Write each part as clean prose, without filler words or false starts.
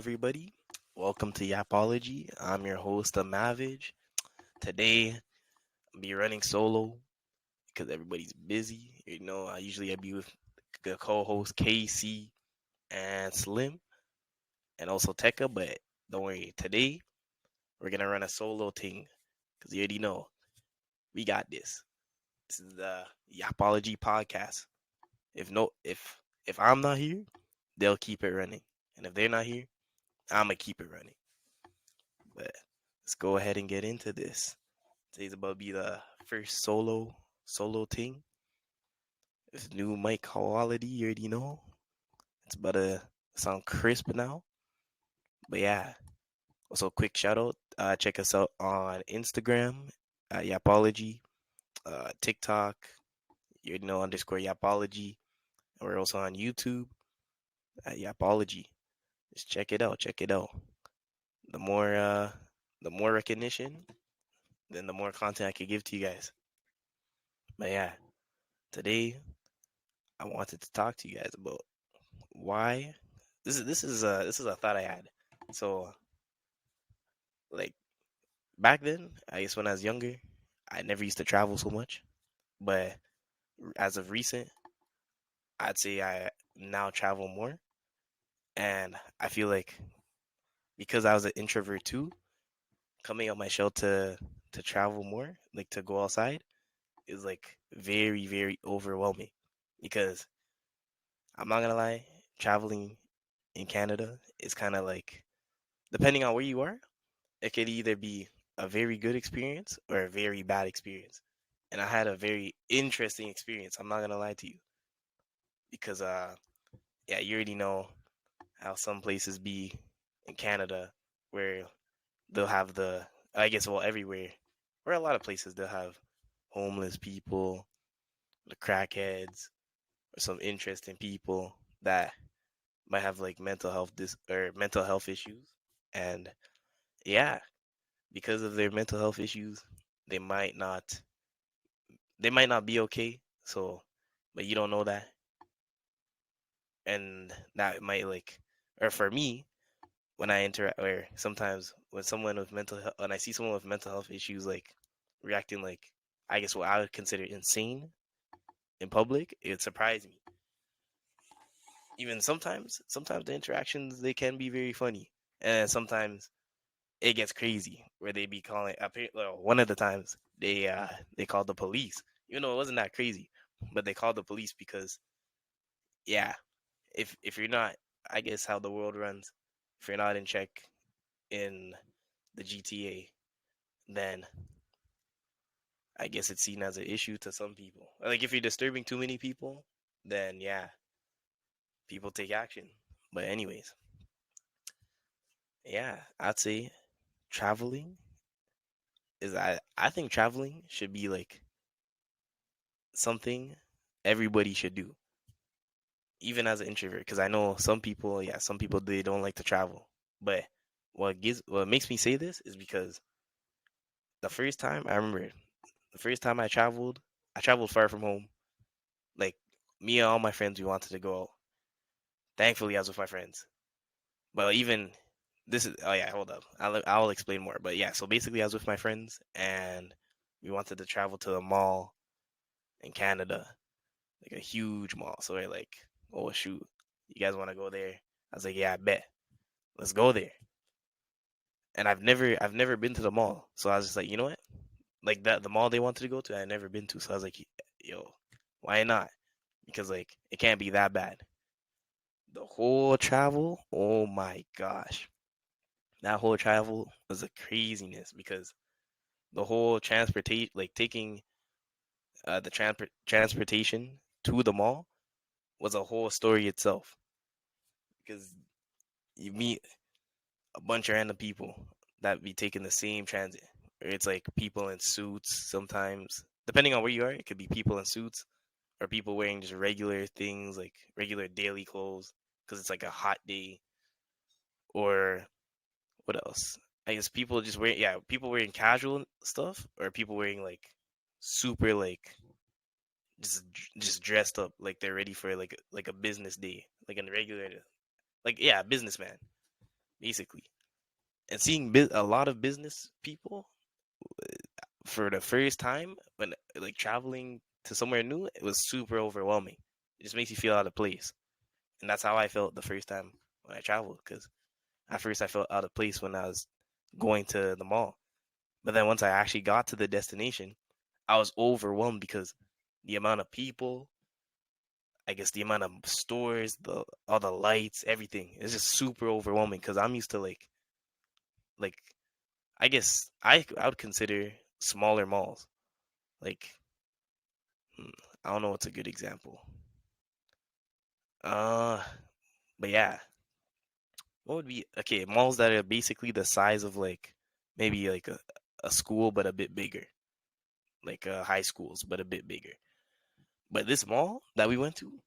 everybody. Welcome to Yapology. I'm your host, Amavige. Today, I'll be running solo because everybody's busy. I usually be with the co-host KC and Slim, and also Tekka. But don't worry, today we're gonna run a solo thing because you already know we got this. This is the Yapology podcast. If I'm not here, they'll keep it running, and if they're not here, I'ma keep it running. But let's go ahead and get into this. Today's about to be the first solo thing. This new mic quality, you already know. It's about to sound crisp now. But yeah. Also, quick shout out. Check us out on Instagram at Yapology, TikTok, you already know _Yapology. And we're also on YouTube at Yapology. Just check it out. Check it out. The more recognition, then the more content I could give to you guys. But yeah, today I wanted to talk to you guys about why this is a thought I had. So like back then, I guess when I was younger, I never used to travel so much. But as of recent, I'd say I now travel more, and I feel like because I was an introvert too, coming out my shell to travel more, like to go outside, is like very very overwhelming because I'm not gonna lie, traveling in Canada is kind of like depending on where you are, it could either be a very good experience or a very bad experience. And I had a very interesting experience. I'm not gonna lie to you because yeah, you already know how some places be in Canada where they'll have the I guess well everywhere, or a lot of places they'll have homeless people, the crackheads, or some interesting people that might have like mental health issues, and yeah, because of their mental health issues, they might not they might not be okay. So, but you don't know that, and that might like, or for me, when I interact, or sometimes when I see someone with mental health issues, like reacting like, I guess what I would consider insane in public, it surprised me. Even sometimes the interactions they can be very funny, and sometimes it gets crazy where they be calling. Well, one of the times they called the police. You know, it wasn't that crazy, but they called the police because yeah, if you're not, I guess how the world runs, if you're not in check in the GTA, then I guess it's seen as an issue to some people. Like if you're disturbing too many people, then yeah, people take action. But anyways, yeah, I'd say traveling I think traveling should be like something everybody should do, even as an introvert. Because I know some people they don't like to travel. But what makes me say this is because the first time I remember, the first time I traveled far from home. Like me and all my friends, we wanted to go out. Thankfully, I was with my friends. But even this is oh yeah, hold up, I'll explain more. But yeah, so basically, I was with my friends and we wanted to travel to a mall in Canada, like a huge mall. So we're like, oh shoot, you guys want to go there? I was like, yeah, I bet. Let's go there. And I've never been to the mall, so I was just like, you know what? Like that the mall they wanted to go to, I never been to. So I was like, yo, why not? Because like it can't be that bad. The whole travel, oh my gosh, that whole travel was a craziness because the whole transportation, like taking the transportation to the mall, was a whole story itself because you meet a bunch of random people that be taking the same transit. It's like people in suits sometimes. Depending on where you are, it could be people in suits or people wearing just regular things like regular daily clothes because it's like a hot day. Or what else? I guess people just people wearing casual stuff or people wearing like super like just just dressed up like they're ready for like a business day, like a regular like yeah, businessman. basically. And seeing a lot of business people for the first time when like traveling to somewhere new, it was super overwhelming. It just makes you feel out of place, and that's how I felt the first time when I traveled. Because at first I felt out of place when I was going to the mall, but then once I actually got to the destination, I was overwhelmed because the amount of people, I guess the amount of stores, the all the lights, everything. It's just super overwhelming because I'm used to like I guess I would consider smaller malls. Like hmm, I don't know what's a good example. Uh but yeah, what would be okay, malls that are basically the size of like maybe like a school but a bit bigger. Like high schools but a bit bigger. But this mall that we went to,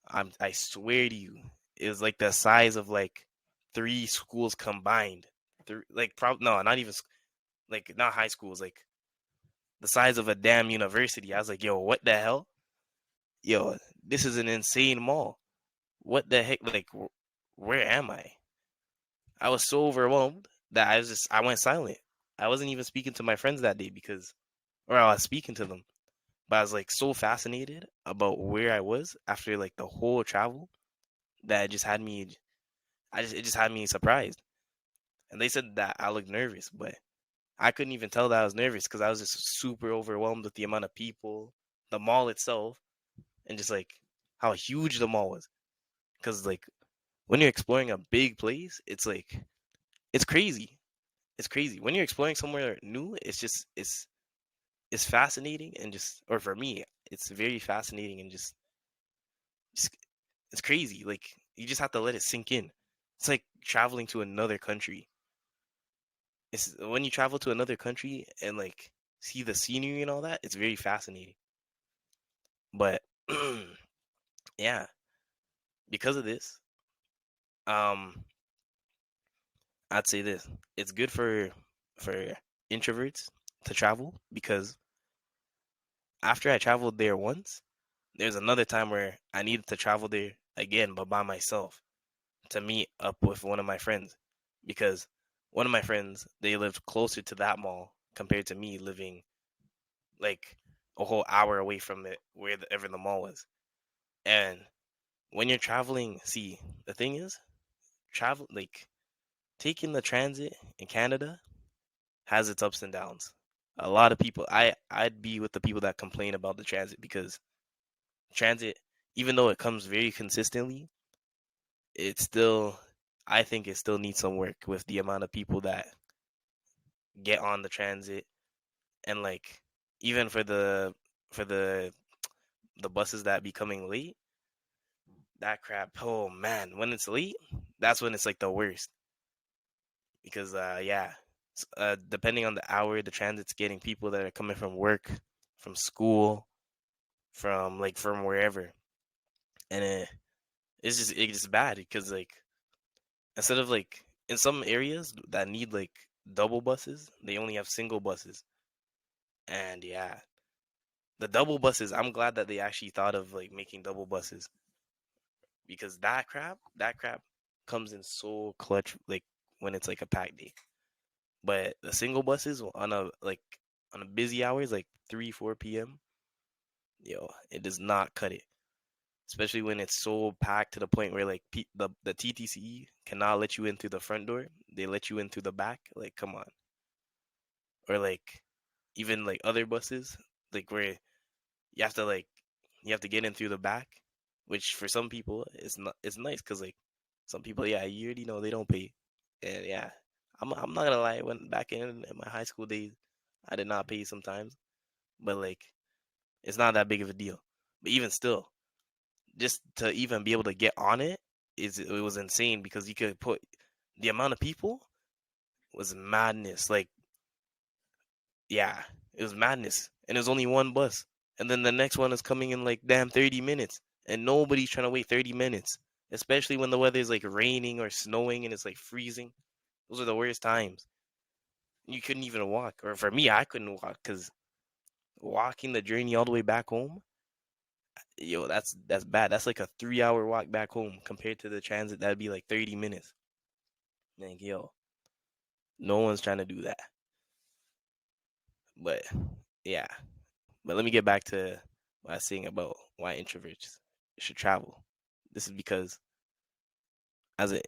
I swear to you, it was like the size of like three schools combined. Like no, not even like not high schools, like the size of a damn university. I was like, yo, what the hell? Yo, this is an insane mall. What the heck? Like, where am I? I was so overwhelmed that I went silent. I wasn't even speaking to my friends that day or I was speaking to them, but I was like so fascinated about where I was after like the whole travel that it just had me, it just had me surprised. And they said that I looked nervous, but I couldn't even tell that I was nervous because I was just super overwhelmed with the amount of people, the mall itself, and just like how huge the mall was. Because like when you're exploring a big place, it's like it's crazy. It's crazy when you're exploring somewhere new. It's fascinating and just or for me, it's very fascinating and just it's crazy. Like you just have to let it sink in. It's like traveling to another country. It's when you travel to another country and like see the scenery and all that. It's very fascinating. But yeah, because of this, um, I'd say this: it's good for introverts to travel because after I traveled there once, there's another time where I needed to travel there again, but by myself to meet up with one of my friends because one of my friends they lived closer to that mall compared to me living like a whole hour away from it wherever the mall was. And when you're traveling, see, the thing is, travel like taking the transit in Canada has its ups and downs. A lot of people, I'd be with the people that complain about the transit because transit, even though it comes very consistently, it still, I think it still needs some work with the amount of people that get on the transit and like even for the buses that be coming late, that crap. Oh man, when it's late, that's when it's like the worst because yeah, depending on the hour, the transit's getting people that are coming from work, from school, from wherever, and it's just bad because like instead of like in some areas that need like double buses, they only have single buses, and yeah, the double buses. I'm glad that they actually thought of like making double buses because that crap comes in so clutch like when it's like a packed day. But the single buses on a busy hours like 3 4 p.m. Yo, it does not cut it. Especially when it's so packed to the point where like the TTC cannot let you in through the front door. They let you in through the back. Like come on. Or like even like other buses like where you have to like you have to get in through the back, which for some people it's nice because like some people yeah you already know they don't pay, and yeah I'm not gonna lie when back in my high school days I did not pay sometimes, but like it's not that big of a deal. But even still, just to even be able to get on it was insane because you could put the amount of people was madness. Like yeah, it was madness, and there's only one bus, and then the next one is coming in like damn 30 minutes, and nobody's trying to wait 30 minutes, especially when the weather is like raining or snowing and it's like freezing. Those are the worst times. You couldn't even walk, or for me, I couldn't walk because walking the journey all the way back home, yo, that's bad. That's like a 3 hour walk back home compared to the transit that'd be like 30 minutes. Like, yo, no one's trying to do that. But yeah. But let me get back to what I was saying about why introverts should travel. This is because as a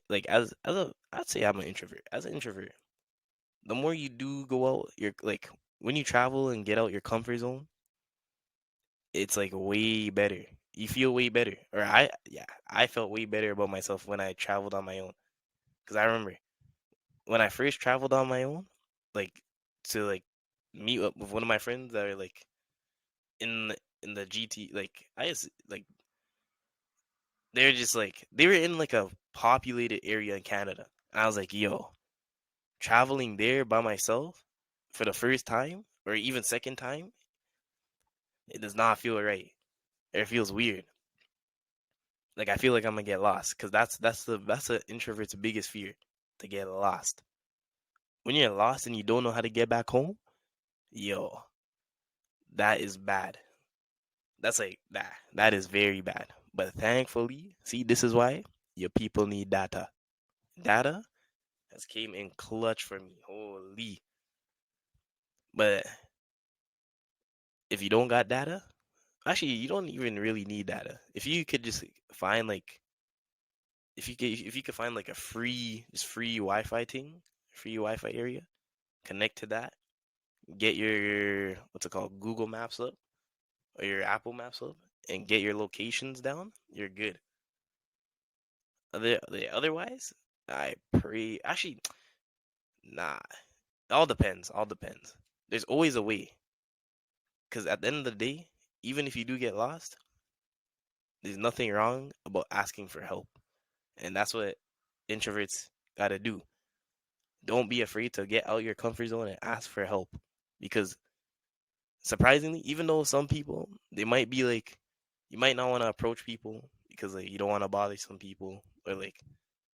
I'd say I'm an introvert. As an introvert, the more you do go out, you're like when you travel and get out your comfort zone, it's like way better. You feel way better. Or I felt way better about myself when I traveled on my own. Cause I remember when I first traveled on my own, like to like meet up with one of my friends that are like in the GT, like I just like they're just like they were in like a populated area in Canada. And I was like, yo, traveling there by myself for the first time or even second time, it does not feel right. It feels weird. Like I feel like I'm gonna get lost because that's the introvert's biggest fear, to get lost. When you're lost and you don't know how to get back home, yo, that is bad. That's like that. That is very bad. But thankfully, see, this is why your people need data. Data has came in clutch for me. Holy. But if you don't got data, actually, you don't even really need data. If you could just find like, if you could find like a free Wi-Fi thing, free Wi-Fi area, connect to that, get your what's it called, Google Maps up or your Apple Maps up, and get your locations down, you're good. Otherwise, I pray. Actually, nah. All depends. All depends. There's always a way. Because at the end of the day, even if you do get lost, there's nothing wrong about asking for help. And that's what introverts got to do. Don't be afraid to get out your comfort zone and ask for help. Because surprisingly, even though some people, they might be like, you might not want to approach people because like you don't want to bother some people. Or like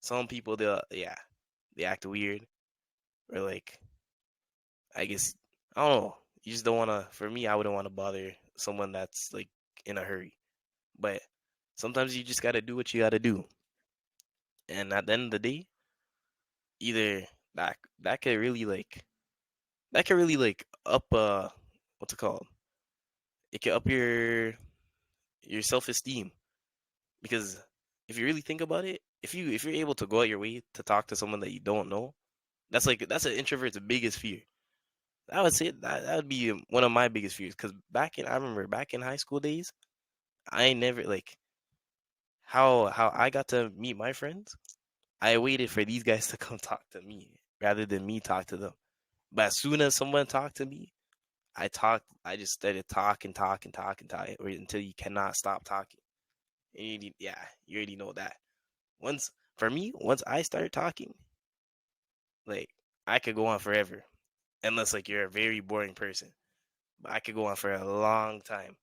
some people, they act weird. Or like, I guess, I don't know. You just don't want to, for me, I wouldn't want to bother someone that's like in a hurry. But sometimes you just got to do what you got to do. And at the end of the day, either that that could really like that could really like up what's it called? It can up your self-esteem, because if you really think about it, if you're able to go out your way to talk to someone that you don't know, that's an introvert's biggest fear. I would say that would be one of my biggest fears, because I remember back in high school days, I never like how I got to meet my friends. I waited for these guys to come talk to me rather than me talk to them. But as soon as someone talked to me, I just started talking, talking, talking, talking, until you cannot stop talking. And you already know that. For me, once I start talking, like I could go on forever, unless like you're a very boring person. But I could go on for a long time.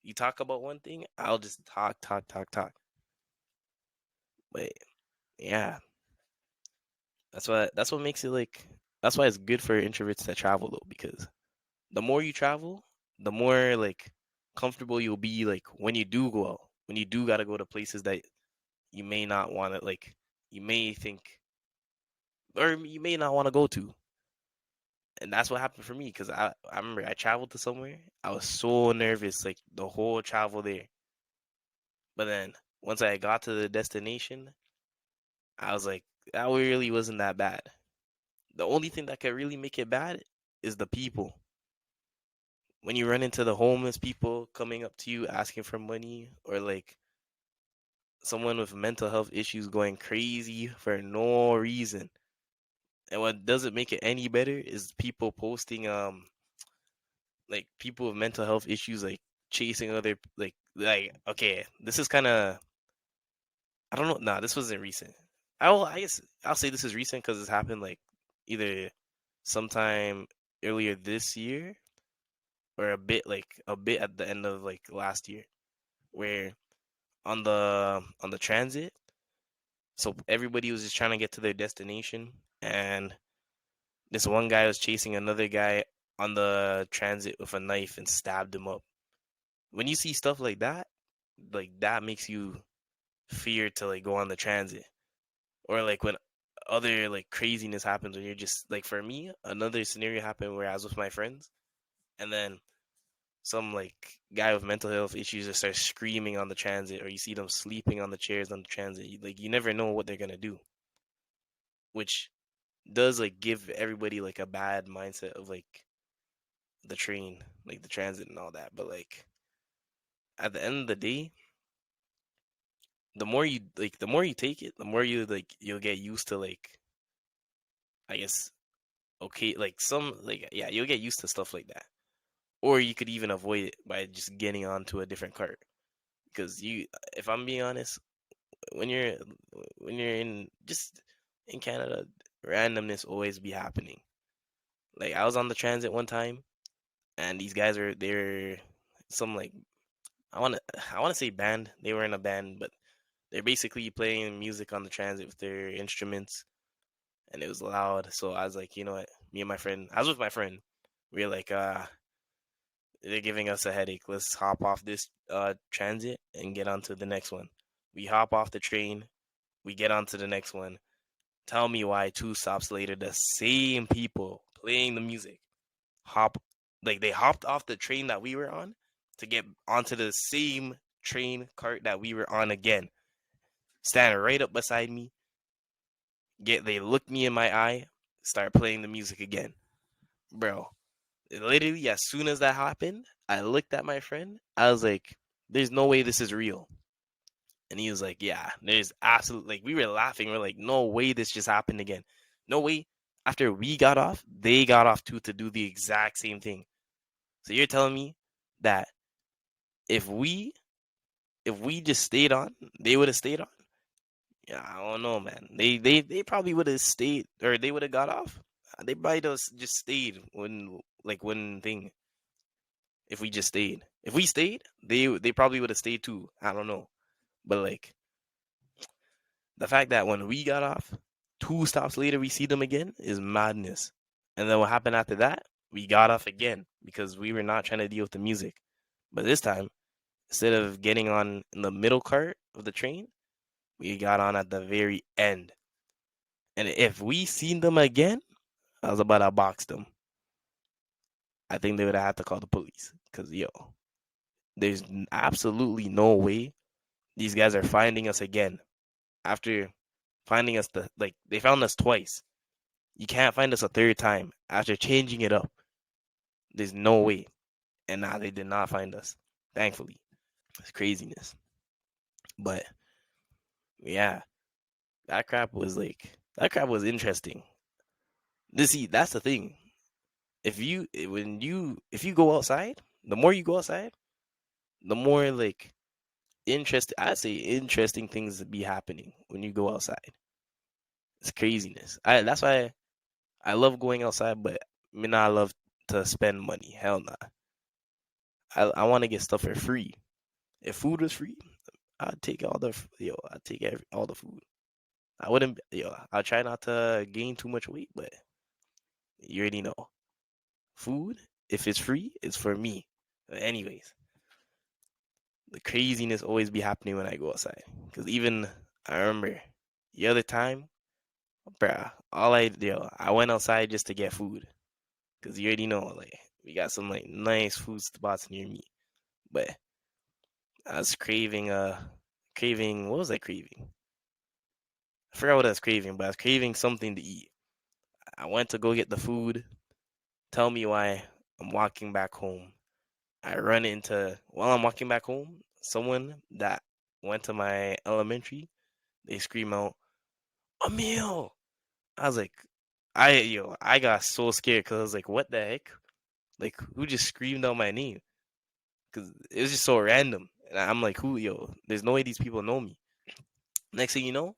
You talk about one thing, I'll just talk, talk, talk, talk. But yeah, that's what makes it like. That's why it's good for introverts to travel though, because the more you travel, the more like comfortable you'll be like when you do go out. When you do gotta go to places that you may not want to like, you may think, or you may not want to go to. And that's what happened for me, because I remember I traveled to somewhere. I was so nervous like the whole travel there. But then once I got to the destination, I was like, that really wasn't that bad. The only thing that could really make it bad is the people. When you run into the homeless people coming up to you asking for money, or like someone with mental health issues going crazy for no reason. And what doesn't make it any better is people posting like people with mental health issues like chasing other like okay, this is kind of, I don't know. Nah, this wasn't recent. I guess I'll say this is recent because it's happened like either sometime earlier this year or a bit at the end of like last year, where on the transit, so everybody was just trying to get to their destination, and this one guy was chasing another guy on the transit with a knife and stabbed him up. When you see stuff like that makes you fear to like go on the transit. Or like when other like craziness happens when you're just like, for me, another scenario happened where I was with my friends, and then some like guy with mental health issues just starts screaming on the transit, or you see them sleeping on the chairs on the transit. Like, you never know what they're gonna do, which does like give everybody like a bad mindset of like the train, like the transit and all that. But like at the end of the day, the more you take it, the more you like you'll get used to like, I guess, okay, like some like, yeah, you'll get used to stuff like that. Or you could even avoid it by just getting onto a different cart. Because you, if I'm being honest, when you're in just in Canada, randomness always be happening. Like, I was on the transit one time, and these guys are they're some like, I want to say band. They were in a band, but they're basically playing music on the transit with their instruments, and it was loud. So I was like, you know what? Me and my friend, I was with my friend. We were like, they're giving us a headache. Let's hop off this transit and get onto the next one. We hop off the train. We get onto the next one. Tell me why 2 stops later, the same people playing the music hop, like they hopped off the train that we were on to get onto the same train cart that we were on again. Stand right up beside me. They look me in my eye, start playing the music again. Bro, literally as soon as that happened, I looked at my friend. I was like, there's no way this is real. And he was like, yeah, there's absolutely, like, we were laughing. We're like, no way this just happened again. No way. After we got off, they got off too to do the exact same thing. So you're telling me that if we just stayed on, they would have stayed on? Yeah, I don't know, man. They probably would have stayed, or they would have got off. They might have just stayed when, like, when thing. If we just stayed, if we stayed, they probably would have stayed too. I don't know, but like the fact that when we got off, 2 stops later we see them again is madness. And then what happened after that? We got off again because we were not trying to deal with the music. But this time, instead of getting on in the middle cart of the train, we got on at the very end. And if we seen them again, I was about to box them. I think they would have had to call the police. Because, yo, there's absolutely no way these guys are finding us again. After finding us, they found us twice. You can't find us a third time after changing it up. There's no way. And now they did not find us. Thankfully. It's craziness. But yeah, that crap was interesting. That's the thing. If you go outside, the more you go outside, the more like I'd say interesting things be happening when you go outside. It's craziness. That's why I love going outside, but me not love to spend money. Hell nah. I want to get stuff for free. If food was free, I'd take I'd take all the food. I wouldn't, I'll try not to gain too much weight, but you already know. Food, if it's free, it's for me. But anyways, the craziness always be happening when I go outside. Cause even I remember the other time, bruh, I went outside just to get food. Cause you already know, like, we got some like nice food spots near me. But I was craving, what was I craving? I forgot what I was craving, but I was craving something to eat. I went to go get the food. Tell me why I'm walking back home. While I'm walking back home, someone that went to my elementary, they scream out, "A meal!" I was like, I got so scared because I was like, what the heck? Like, who just screamed out my name? Because it was just so random. And I'm like, who, there's no way these people know me. Next thing you know,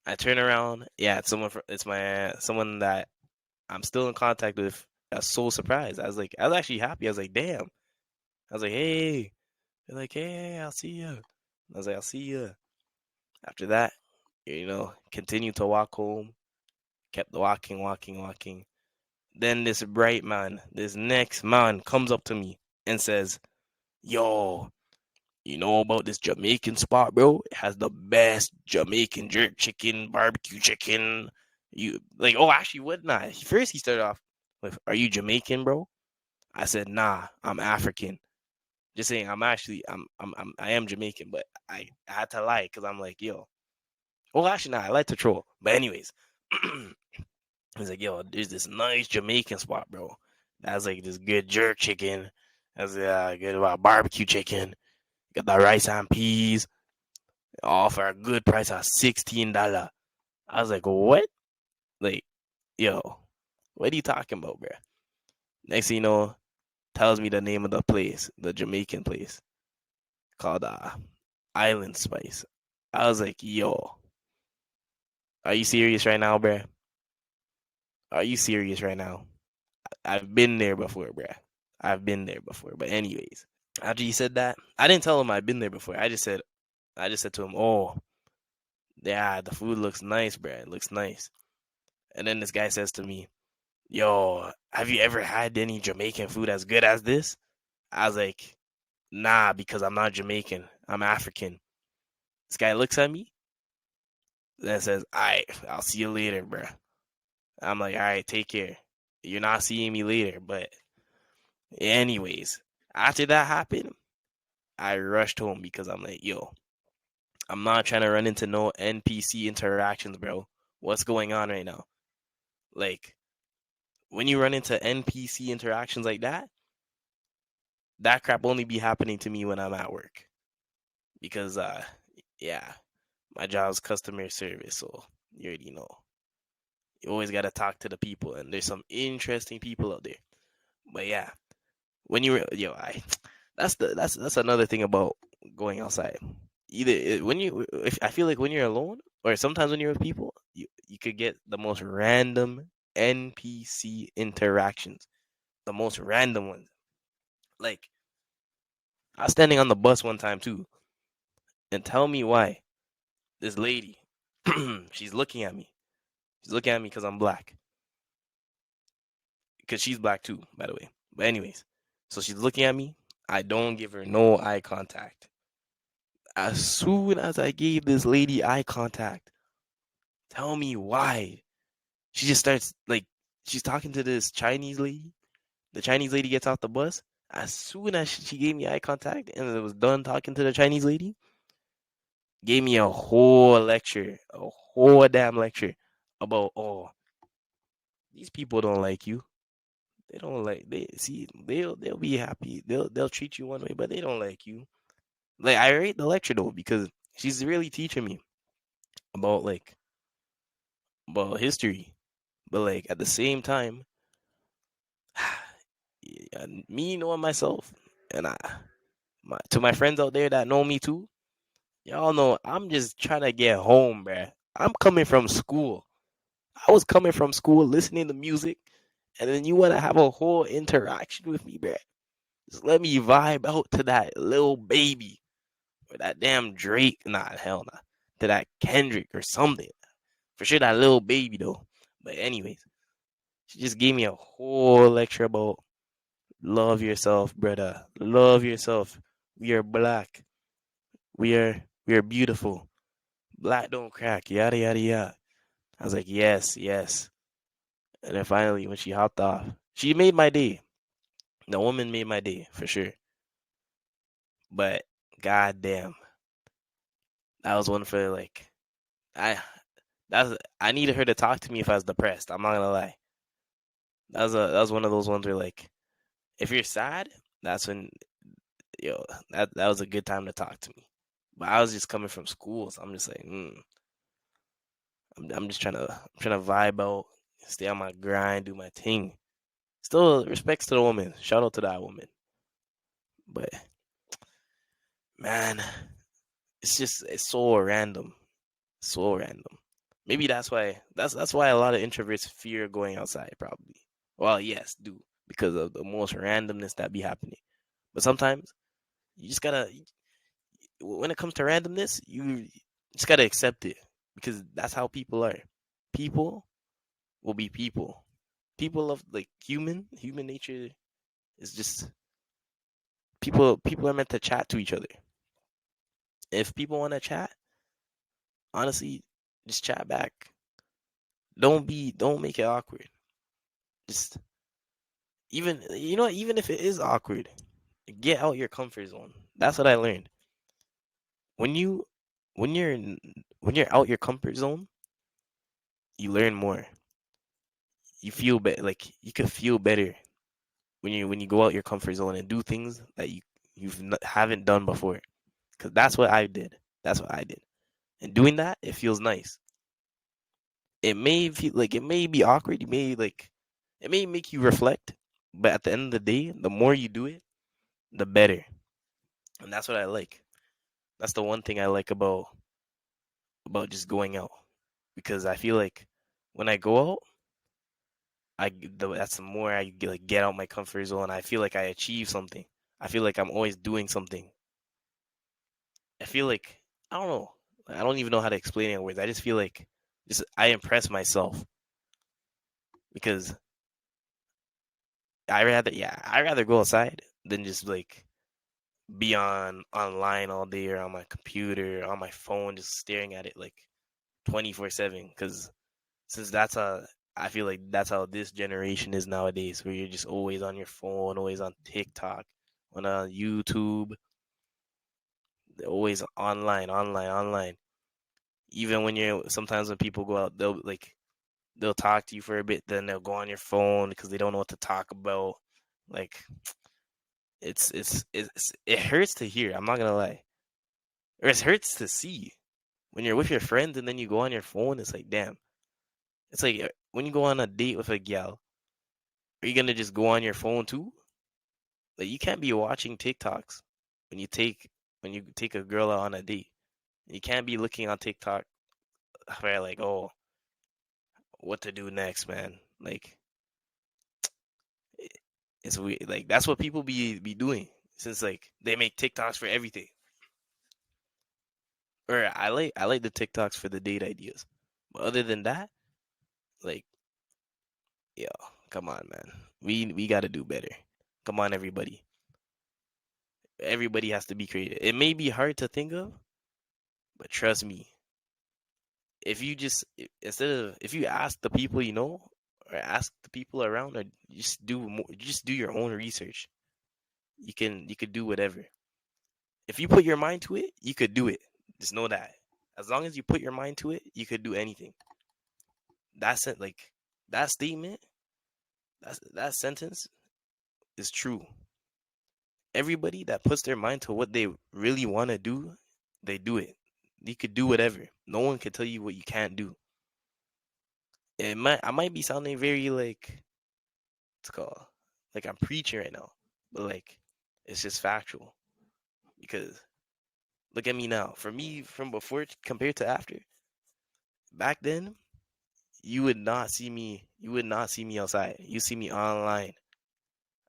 I turn around. Yeah, someone that I'm still in contact with. I was so surprised. I was actually happy. I was like, damn. I was like, hey. They're like, hey, I'll see you. I was like, I'll see you. After that, continued to walk home. Kept walking, walking, walking. Then this next man comes up to me and says, yo, You know about this Jamaican spot, bro? It has the best Jamaican jerk chicken, barbecue chicken. You like, oh, actually, what not? First, he started off with, "Are you Jamaican, bro?" I said, "Nah, I'm African." Just saying, I am Jamaican, but I had to lie because I'm like, yo. Well, actually, nah, I like to troll. But anyways, he's like, yo, there's this nice Jamaican spot, bro. That's like this good jerk chicken. That's good barbecue chicken. Got the rice and peas. All for a good price of $16. I was like, what? Like, yo, what are you talking about, bro? Next thing you know, tells me the name of the place, the Jamaican place called Island Spice. I was like, yo, are you serious right now, bro? Are you serious right now? I've been there before, bruh. I've been there before. But anyways, after he said that, I didn't tell him I'd been there before. I just said to him, "Oh, yeah, the food looks nice, bruh. It looks nice." And then this guy says to me, "Yo, have you ever had any Jamaican food as good as this?" I was like, "Nah, because I'm not Jamaican. I'm African." This guy looks at me and says, "Alright, I'll see you later, bruh." I'm like, "Alright, take care. You're not seeing me later." But anyways, after that happened, I rushed home because I'm like, yo, I'm not trying to run into no NPC interactions, bro. What's going on right now? Like, when you run into NPC interactions like that crap only be happening to me when I'm at work. Because, yeah, my job's customer service, so you already know. You always got to talk to the people, and there's some interesting people out there. But yeah, when you, yo, that's another thing about going outside. Either when you, if I feel like when you're alone, or sometimes when you're with people, you could get the most random NPC interactions, the most random ones. Like I was standing on the bus one time too, and tell me why this lady, she's looking at me. She's looking at me because I'm black, because she's black too, by the way. But anyways, so she's looking at me. I don't give her no eye contact. As soon as I gave this lady eye contact, tell me why. She just starts like she's talking to this Chinese lady. The Chinese lady gets off the bus. As soon as she gave me eye contact and it was done talking to the Chinese lady, gave me a whole lecture, a whole damn lecture about these people don't like you. They don't like they'll be happy. They'll treat you one way, but they don't like you. Like I rate the lecture though because she's really teaching me about like about history, but like at the same time, me knowing myself, and to my friends out there that know me too, y'all know I'm just trying to get home, bruh. I'm coming from school. I was coming from school listening to music, and then you want to have a whole interaction with me, bruh. Just let me vibe out to that little baby or that damn Drake. Nah, hell nah. To that Kendrick or something. For sure, that little baby though. But anyways, she just gave me a whole lecture about love yourself, brother. Love yourself. We are black. We are beautiful. Black don't crack. Yada yada yada. I was like, yes, yes. And then finally, when she hopped off, she made my day. The woman made my day for sure. But goddamn, that was one for like I. I needed her to talk to me if I was depressed. I'm not gonna lie. That was one of those ones where like if you're sad, that's when that was a good time to talk to me. But I was just coming from school, so I'm just like, I'm just trying to vibe out, stay on my grind, do my thing. Still respects to the woman. Shout out to that woman. But man, it's so random. So random. Maybe that's why a lot of introverts fear going outside probably. Well, yes, do because of the most randomness that be happening. But sometimes you just gotta when it comes to randomness, you just gotta accept it because that's how people are. People will be people. People of like human nature is just people are meant to chat to each other. If people want to chat, honestly, just chat back. Don't make it awkward. Just even if it is awkward, get out your comfort zone. That's what I learned. When you when you're when you're out your comfort zone, you learn more. You feel better. Like you can feel better when you go out your comfort zone and do things that haven't done before. Because that's what I did. That's what I did. And doing that, it feels nice. It may feel like it may be awkward. It may make you reflect. But at the end of the day, the more you do it, the better. And that's what I like. That's the one thing I like about just going out, because I feel like when I go out, that's the more I get out my comfort zone. I feel like I achieve something. I feel like I'm always doing something. I feel like I don't know. I don't even know how to explain it in words. I just feel like just I impress myself because I rather go outside than just like be online all day or on my computer, on my phone, just staring at it like 24/7. Because since that's how I feel like that's how this generation is nowadays, where you're just always on your phone, always on TikTok, on YouTube, always online. Even when sometimes when people go out, they'll talk to you for a bit, then they'll go on your phone because they don't know what to talk about. Like it hurts to hear. I'm not gonna lie, or it hurts to see when you're with your friends and then you go on your phone. It's like damn. It's like when you go on a date with a gal, are you gonna just go on your phone too? Like you can't be watching TikToks when you take a girl out on a date. You can't be looking on TikTok where like, oh, what to do next, man. Like it's weird. Like that's what people be doing since like they make TikToks for everything. Or I like the TikToks for the date ideas. But other than that, like, yo, come on, man. We got to do better. Come on, everybody. Everybody has to be creative. It may be hard to think of, but trust me, if you just instead of if you ask the people you know or ask the people around or just do your own research, you could do whatever. If you put your mind to it, you could do it. Just know that. As long as you put your mind to it, you could do anything. That's it. Like that statement, that sentence is true. Everybody that puts their mind to what they really want to do, they do it. You could do whatever. No one can tell you what you can't do. I might be sounding very like it's called like I'm preaching right now, but like it's just factual because look at me now. For me, from before compared to after, back then you would not see me. You would not see me outside. You see me online.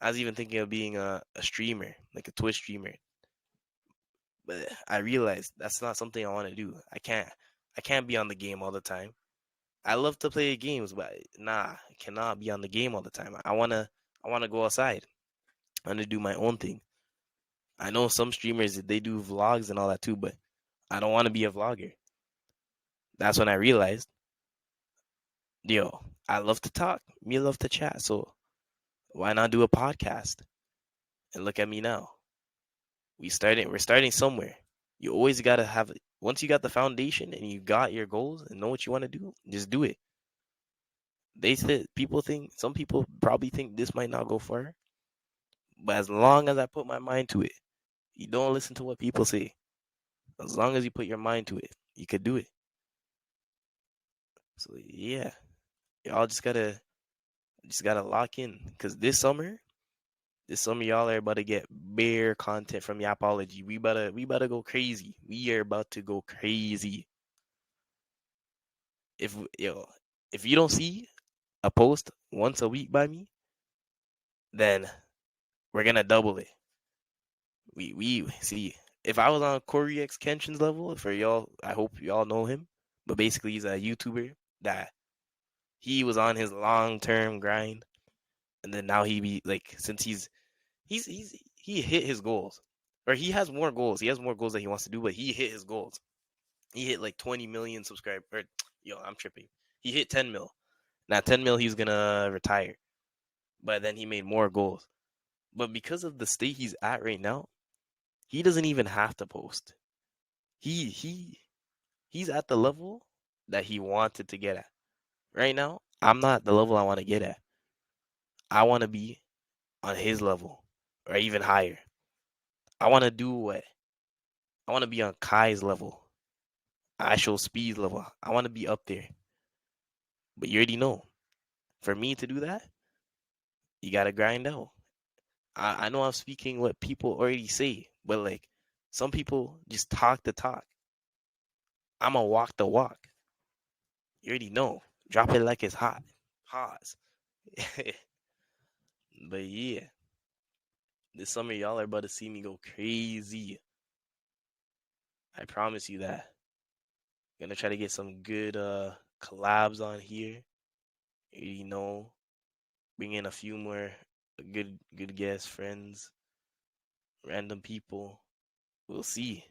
I was even thinking of being a streamer, like a Twitch streamer, but I realized that's not something I want to do. I can't be on the game all the time. I love to play games, but nah, I cannot be on the game all the time. I wanna go outside. I wanna do my own thing. I know some streamers they do vlogs and all that too, but I don't want to be a vlogger. That's when I realized, yo, I love to talk. Me love to chat. So why not do a podcast? And look at me now. We're starting somewhere. You always gotta have once you got the foundation and you got your goals and know what you want to do, just do it. They said some people probably think this might not go far, but as long as I put my mind to it, you don't listen to what people say. As long as you put your mind to it, you could do it. So yeah, y'all just gotta lock in because this summer y'all are about to get bare content from Yapology. We about to go crazy. We are about to go crazy. If yo, if you don't see a post once a week by me, then we're gonna double it. We see if I was on Corey X Kenshin's level for y'all, I hope y'all know him. But basically, he's a YouTuber that he was on his long term grind, and then now he be like since he hit his goals. or he has more goals. He has more goals that he wants to do, but he hit his goals. He hit like 20 million subscribers. Or yo, I'm tripping. He hit 10 mil. Now 10 mil, he's gonna retire. But then he made more goals. But because of the state he's at right now, he doesn't even have to post. He's at the level that he wanted to get at. Right now, I'm not the level I want to get at. I want to be on his level or even higher. I want to do what? I want to be on Kai's level, actual speed level. I want to be up there. But you already know, for me to do that, you got to grind out. I know I'm speaking what people already say, but like some people just talk the talk. I'm going to walk the walk. You already know. Drop it like it's hot. Pause. But yeah, this summer y'all are about to see me go crazy. I promise you that. Gonna try to get some good collabs on here. You know, bring in a few more good guest friends, random people. We'll see.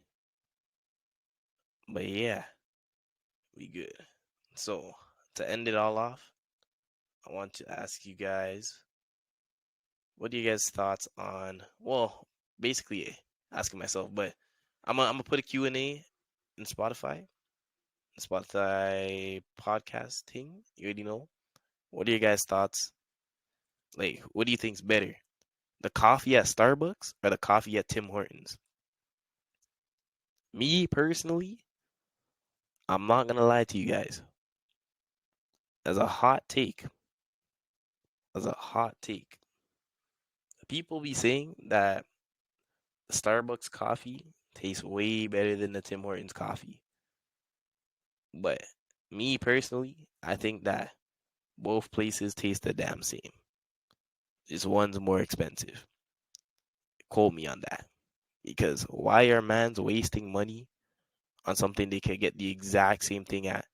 But yeah, we good. So to end it all off, I want to ask you guys, what are you guys' thoughts on? Well, basically asking myself, but I'm gonna put a Q&A in Spotify podcast thing. You already know. What are your guys' thoughts? Like, what do you think's better? The coffee at Starbucks or the coffee at Tim Hortons? Me personally, I'm not gonna lie to you guys. As a hot take, as a hot take, people be saying that the Starbucks coffee tastes way better than the Tim Hortons coffee. But me personally, I think that both places taste the damn same. Just one's more expensive. Quote me on that. Because why are mans wasting money on something they could get the exact same thing at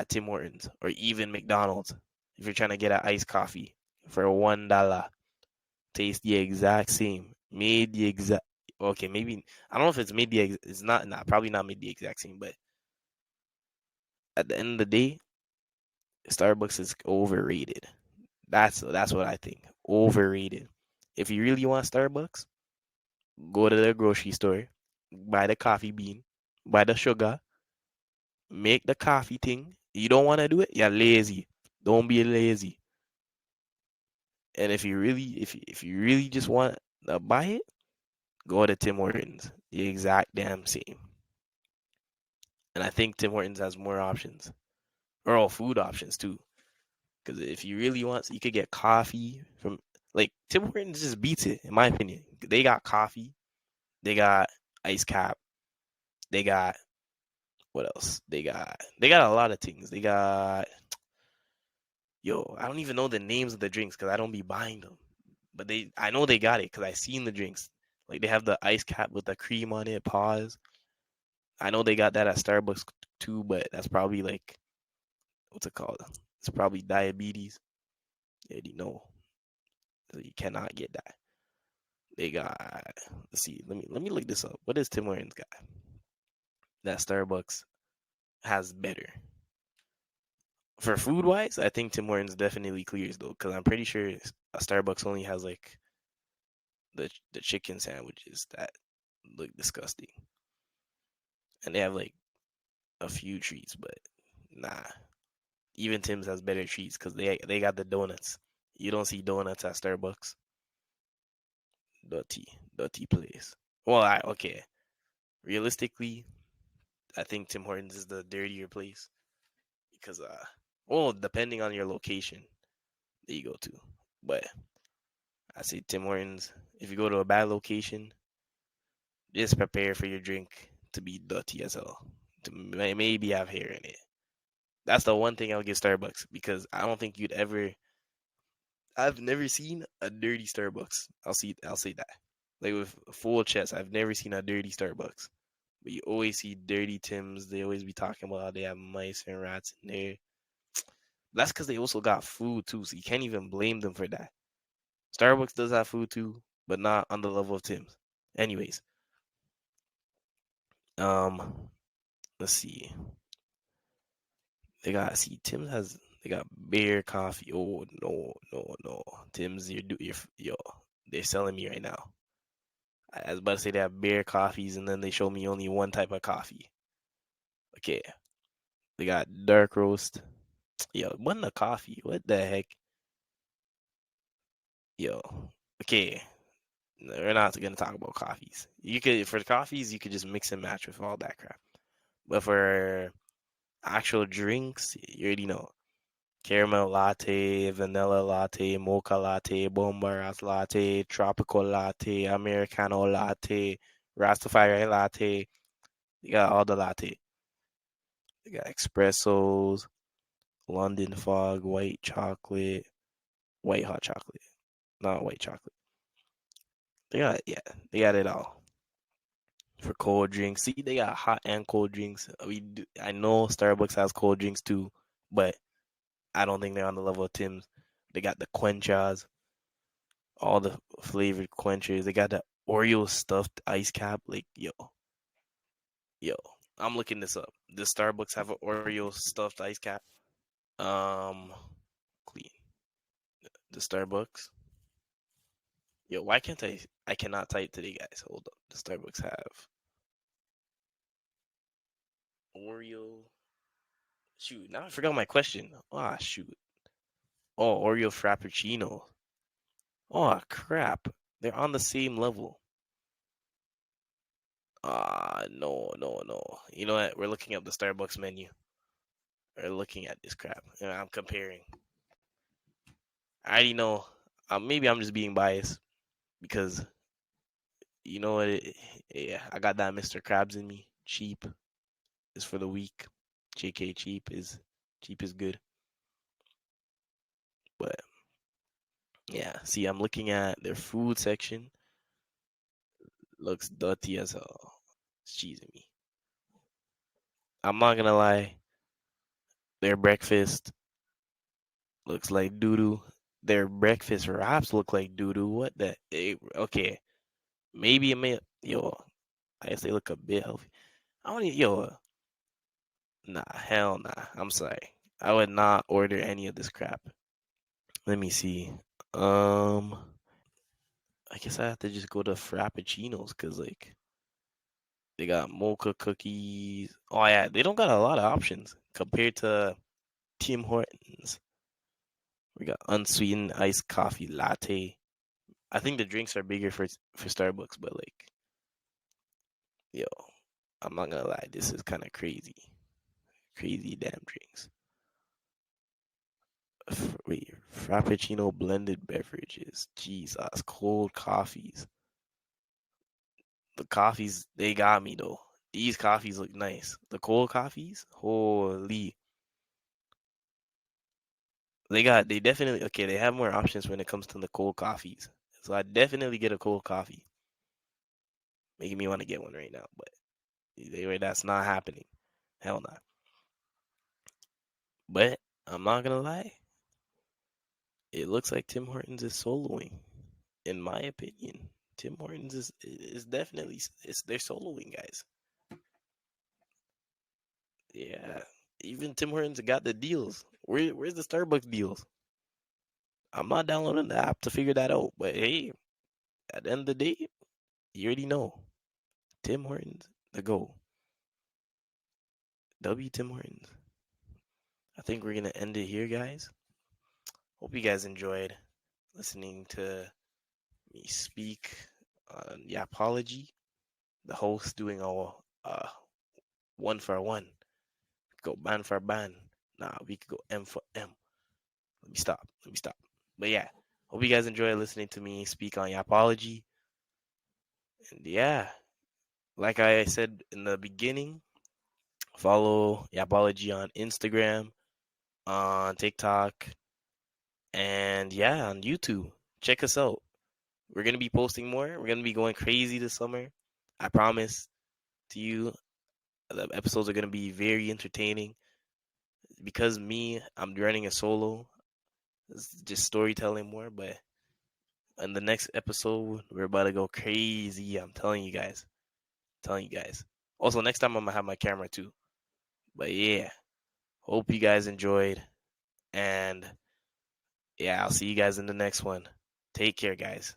Tim Hortons or even McDonald's? If you're trying to get an iced coffee for $1, taste the exact same, made the exact. Okay, maybe I don't know if it's made the. It's not probably not made the exact same, but at the end of the day, Starbucks is overrated. That's what I think. Overrated. If you really want Starbucks, go to the grocery store, buy the coffee bean, buy the sugar, make the coffee thing. You don't want to do it, you're lazy. Don't be lazy. And if you really just want to buy it, go to Tim Hortons. The exact damn same. And I think Tim Hortons has more options. Or all food options too. Because if you really want, you could get coffee from like Tim Hortons just beats it, in my opinion. They got coffee, they got ice cap, they got what else? They got a lot of things. They got I don't even know the names of the drinks because I don't be buying them. But I know they got it because I seen the drinks. Like they have the ice cap with the cream on it. Pause. I know they got that at Starbucks too, but that's probably like what's it called? It's probably diabetes. You already know, so you cannot get that. They got. Let's see. Let me look this up. What is Tim Hortons got that Starbucks has better? For food wise, I think Tim Hortons definitely clears though, because I'm pretty sure a Starbucks only has like the chicken sandwiches that look disgusting, and they have like a few treats, but nah. Even Tim's has better treats because they got the donuts. You don't see donuts at Starbucks. Dirty, dirty place. Well, okay. Realistically, I think Tim Hortons is the dirtier place because well, depending on your location that you go to, but I say Tim Hortons. If you go to a bad location, just prepare for your drink to be dirty as hell. To maybe have hair in it. That's the one thing I'll give Starbucks because I don't think you'd ever. I've never seen a dirty Starbucks. I'll say that. Like with full chest, I've never seen a dirty Starbucks. But you always see dirty Tims. They always be talking about how they have mice and rats in there. That's because they also got food too, so you can't even blame them for that. Starbucks does have food too, but not on the level of Tim's. Anyways, um, let's see. Tim's has they got bear coffee. Oh no, no, no. Tim's yo. They're selling me right now. I was about to say they have bear coffees, and then they show me only one type of coffee. Okay, they got dark roast. Yo, what the coffee? What the heck? Yo, okay. No, we're not gonna talk about coffees. You could for the coffees, you could just mix and match with all that crap. But for actual drinks, you already know. Caramel latte, vanilla latte, mocha latte, bombaras latte, tropical latte, americano latte, Rastafari latte. You got all the latte. You got espressos, London fog, white chocolate, white hot chocolate, not white chocolate. They got it all for cold drinks. See, they got hot and cold drinks. I know Starbucks has cold drinks too, but I don't think they're on the level of Tim's. They got the quenchas, all the flavored quenchers. They got the Oreo stuffed ice cap. Like yo, I'm looking this up. Does Starbucks have an Oreo stuffed ice cap? Um, clean. The Starbucks. Yo, why can't I? I cannot type today, guys. Hold up. The Starbucks have Oreo. Shoot, now I forgot my question. Ah, shoot. Oh, Oreo Frappuccino. Oh, crap. They're on the same level. Ah, no, no, no. You know what? We're looking up the Starbucks menu. We're looking at this crap. I'm comparing. I already know. Maybe I'm just being biased because you know what? Yeah, I got that Mr. Krabs in me. Cheap is for the weak. JK cheap is good. But yeah, see, I'm looking at their food section. Looks dirty as hell. It's cheesing me. I'm not gonna lie. Their breakfast looks like doo doo. Their breakfast wraps look like doo doo. What the? Okay, maybe it may. Yo, I guess they look a bit healthy. I don't even, yo, nah, hell nah. I'm sorry. I would not order any of this crap. Let me see. Um, I guess I have to just go to Frappuccinos because like they got mocha cookies. Oh yeah, they don't got a lot of options compared to Tim Hortons. We got unsweetened iced coffee latte. I think the drinks are bigger for Starbucks, but like, yo, I'm not gonna lie, this is kind of crazy. Crazy damn drinks. Wait, Frappuccino blended beverages. Jesus, cold coffees. The coffees, they got me though. These coffees look nice. The cold coffees, holy. They definitely, okay, they have more options when it comes to the cold coffees. So I definitely get a cold coffee. Making me want to get one right now, but that's not happening. Hell no. But I'm not gonna lie, it looks like Tim Hortons is soloing. In my opinion, Tim Hortons is definitely they're soloing, guys. Yeah, even Tim Hortons got the deals. Where's the Starbucks deals? I'm not downloading the app to figure that out. But hey, at the end of the day, you already know Tim Hortons the go. Tim Hortons. I think we're gonna end it here, guys. Hope you guys enjoyed listening to me speak on the apology. The host doing all one for one. Go band for band. Nah, we could go M for M. Let me stop. Let me stop. But yeah, hope you guys enjoy listening to me speak on Yapology. And yeah, like I said in the beginning, follow Yapology on Instagram, on TikTok, and yeah, on YouTube. Check us out. We're gonna be posting more. We're gonna be going crazy this summer. I promise to you, the episodes are gonna be very entertaining. Because me, I'm running a solo. It's just storytelling more, but In the next episode, we're about to go crazy. I'm telling you guys. Telling you guys. Also, next time I'm gonna have my camera too. But yeah, hope you guys enjoyed. And yeah, I'll see you guys in the next one. Take care, guys.